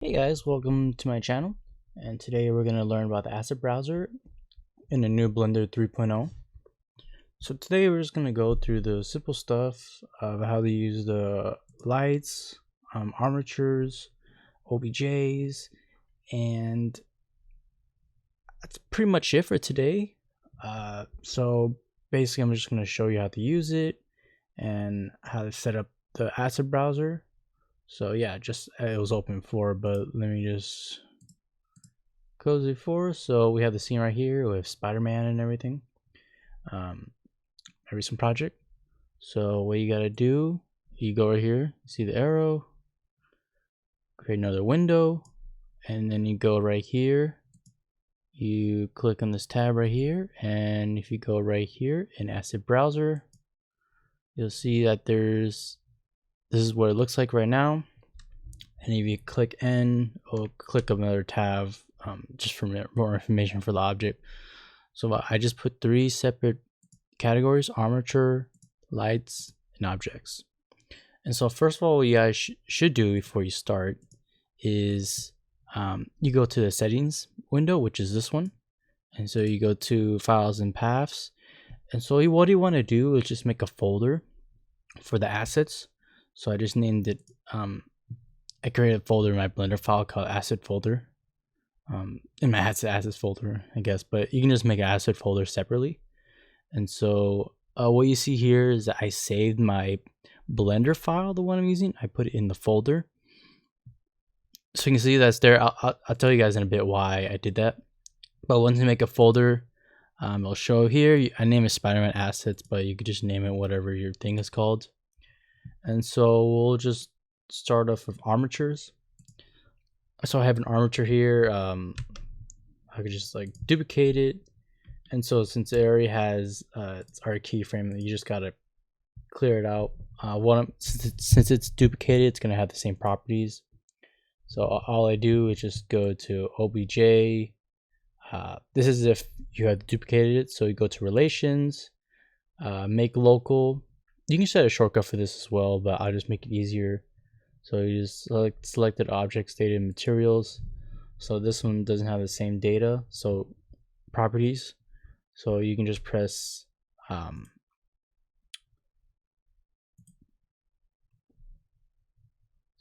Hey guys, welcome to my channel, and today we're going to learn about the asset browser in the new Blender 3.0. So today we're just going to go through the simple stuff of how to use the lights, armatures, OBJs, and that's pretty much it for today. So basically I'm just going to show you how to use it and how to set up the asset browser. So yeah, just it was open before, but let me just close it for. So we have the scene right here with Spider-Man and everything. My recent project. So what you gotta do, you go right here, see the arrow, create another window, and then you go right here. You click on this tab right here, and if you go right here in Asset Browser, you'll see that this is what it looks like right now. And if you click N, or click another tab just for more information for the object. So I just put 3 separate categories: armature, lights, and objects. And so first of all, what you guys should do before you start is you go to the settings window, which is this one. And so you go to files and paths. And so what you want to do is just make a folder for the assets. So I just named it, I created a folder in my Blender file called asset folder. In my assets folder, I guess, but you can just make an asset folder separately. And so what you see here is that I saved my Blender file, the one I'm using. I put it in the folder. So you can see that's there. I'll tell you guys in a bit why I did that. But once you make a folder, it'll show here. I name it Spiderman assets, but you could just name it whatever your thing is called. And so we'll just start off with armatures. So I have an armature here. I could just like duplicate it. And so since it already has it's our keyframe, you just gotta clear it out. Since it's duplicated, it's gonna have the same properties. So all I do is just go to OBJ. This is if you have duplicated it. So you go to relations, make local. You can set a shortcut for this as well, but I'll just make it easier. So you just select selected objects, data, and materials. So this one doesn't have the same data, so properties. So you can just press so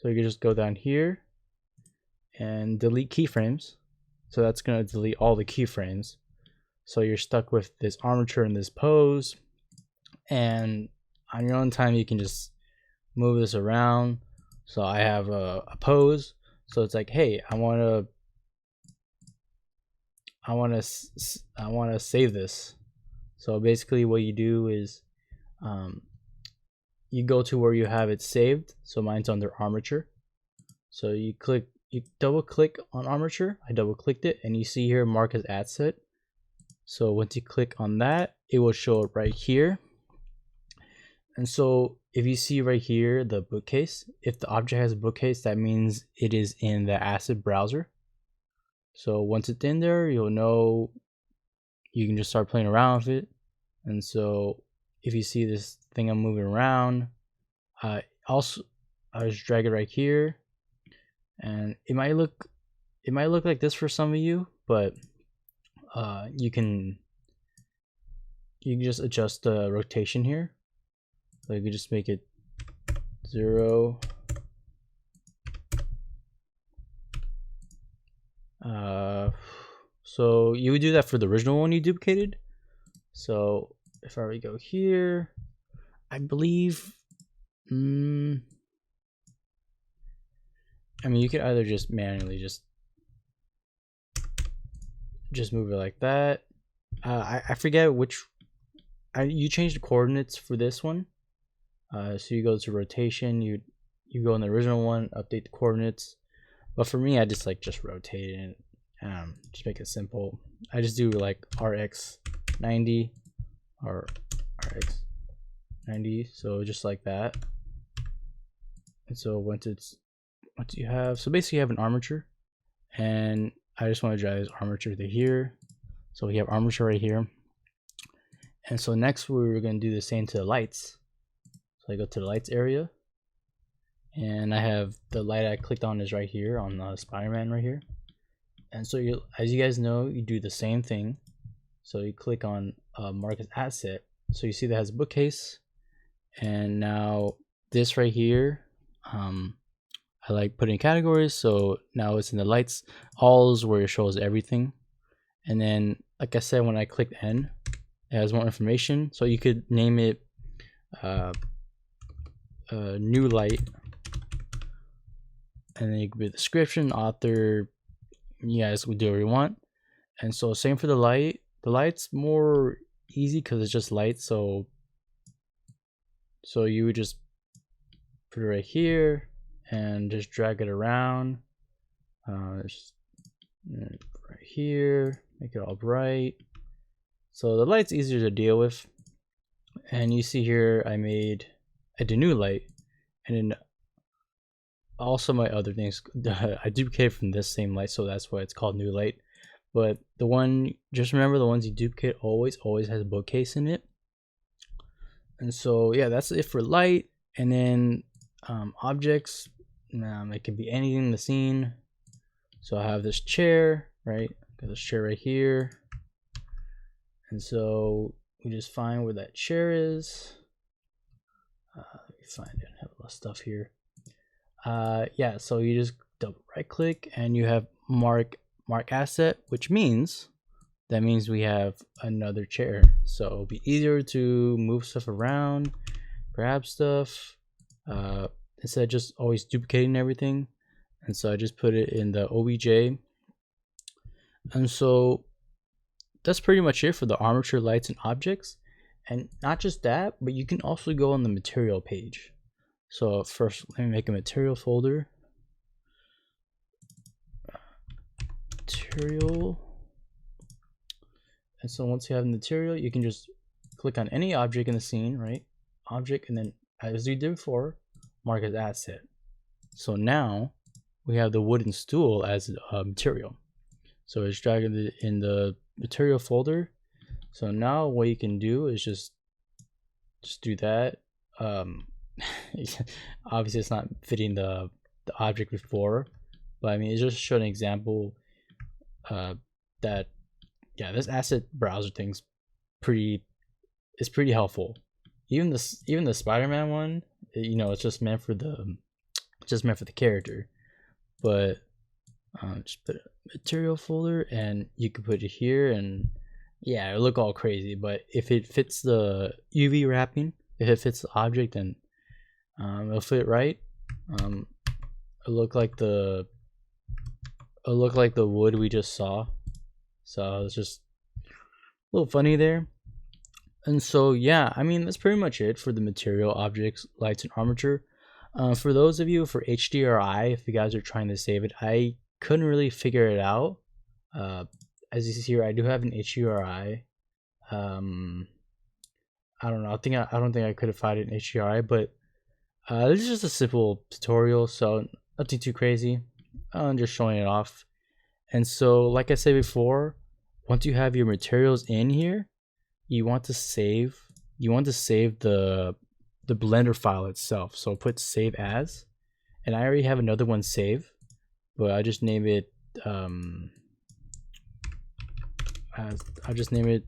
you can just go down here and delete keyframes. So that's going to delete all the keyframes. So you're stuck with this armature and this pose. And on your own time, you can just move this around. So I have a pose. So it's like, hey, I want to save this. So basically what you do is you go to where you have it saved. So mine's under armature. So you double click on armature. I double clicked it, and you see here mark as asset. So once you click on that, it will show up right here. And so if you see right here the bookcase, if the object has a bookcase, that means it is in the asset browser. So once it's in there, you'll know you can just start playing around with it. And so if you see this thing I'm moving around, also I just drag it right here, and it might look like this for some of you, but you can just adjust the rotation here. So you can just make it 0. So you would do that for the original one you duplicated. So if I were to go here, I believe, I mean, you could either just manually just move it like that. I forget which. You change the coordinates for this one. So you go to rotation. You go in the original one, update the coordinates. But for me, I just rotate it and just make it simple. I just do like RX 90 or RX 90. So just like that. And so once you have, so basically you have an armature, and I just want to drag this armature to here. So we have armature right here. And so next we're going to do the same to the lights. So I go to the lights area, and I have the light I clicked on is right here on Spiderman right here. And so you, as you guys know, you do the same thing. So you click on mark as asset. So you see that has a bookcase, and now this right here, I like putting categories. So now it's in the lights. All is where it shows everything. And then, like I said, when I click N, it has more information. So you could name it new light, and then you could be the description, author. You guys will do whatever you want. And so same for the light. The light's more easy because it's just light. So you would just put it right here and just drag it around. Just right here, make it all bright. So the light's easier to deal with. And you see here, I did new light, and then also my other things I duplicated from this same light, so that's why it's called new light. But the one, just remember, the ones you duplicate always has a bookcase in it. And so yeah, that's it for light. And then objects, it can be anything in the scene. So I have this chair, right? Got this chair right here, and so we just find where that chair is. Let me find it. I have a lot of stuff here. Yeah, so you just double right click and you have mark asset, which means we have another chair. So it'll be easier to move stuff around, grab stuff, instead of just always duplicating everything. And so I just put it in the OBJ. And so that's pretty much it for the armature, lights, and objects. And not just that, but you can also go on the material page. So first, let me make a material folder. Material. And so once you have the material, you can just click on any object in the scene, right? Object, and then as we did before, mark as asset. So now we have the wooden stool as a material. So it's dragging it in the material folder. So now what you can do is just do that. Obviously it's not fitting the object before, but I mean, it just showed an example that yeah, this asset browser thing's pretty helpful. Even the Spider-Man one, you know, it's just meant for the character. But just put a material folder, and you can put it here, and yeah, it'll look all crazy. But if it fits the UV wrapping, if it fits the object, then it'll fit right. It'll look like the wood we just saw. So it's just a little funny there. And so yeah, I mean, that's pretty much it for the material, objects, lights, and armature. For those of you for HDRI, if you guys are trying to save it, I couldn't really figure it out. As you see here, I do have an HDRI. I don't know. I don't think I could have found it in HDRI, but this is just a simple tutorial, so nothing too crazy. I'm just showing it off. And so, like I said before, once you have your materials in here, you want to save the Blender file itself. So put save as, and I already have another one saved, but I just name it I'll just name it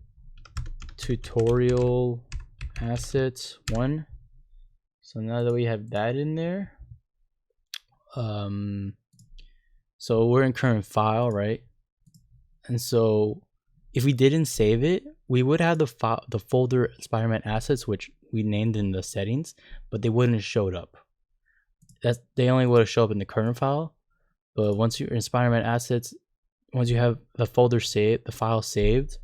tutorial assets 1. So now that we have that in there, so we're in current file, right? And so if we didn't save it, we would have the folder Spiderman assets, which we named in the settings, but they wouldn't have showed up. They only would have showed up in the current file. But once you're in Spiderman assets, once you have the folder saved, the file saved,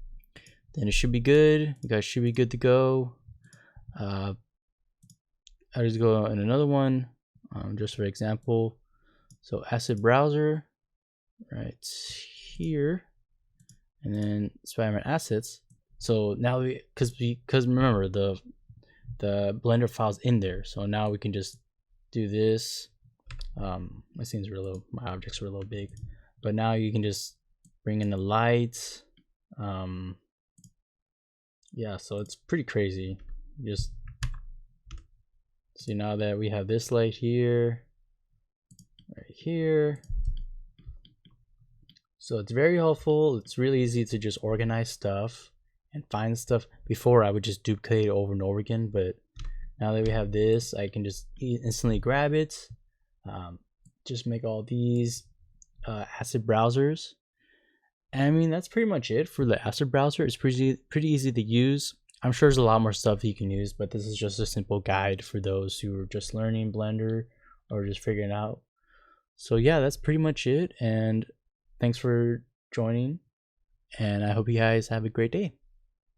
then it should be good. You guys should be good to go. I'll just go in another one, just for example. So asset browser, right here, and then Spiderman assets. So now because remember the Blender file's in there, so now we can just do this. My scenes were my objects were a little big, but now you can just bring in the lights. Yeah, so it's pretty crazy. Just see, now that we have this light here, right here. So it's very helpful. It's really easy to just organize stuff and find stuff. Before I would just duplicate it over and over again, but now that we have this, I can just instantly grab it. Just make all these asset browsers. And I mean, that's pretty much it for the asset browser. It's pretty easy to use. I'm sure there's a lot more stuff you can use, but this is just a simple guide for those who are just learning Blender or just figuring it out. So yeah, that's pretty much it. And thanks for joining. And I hope you guys have a great day.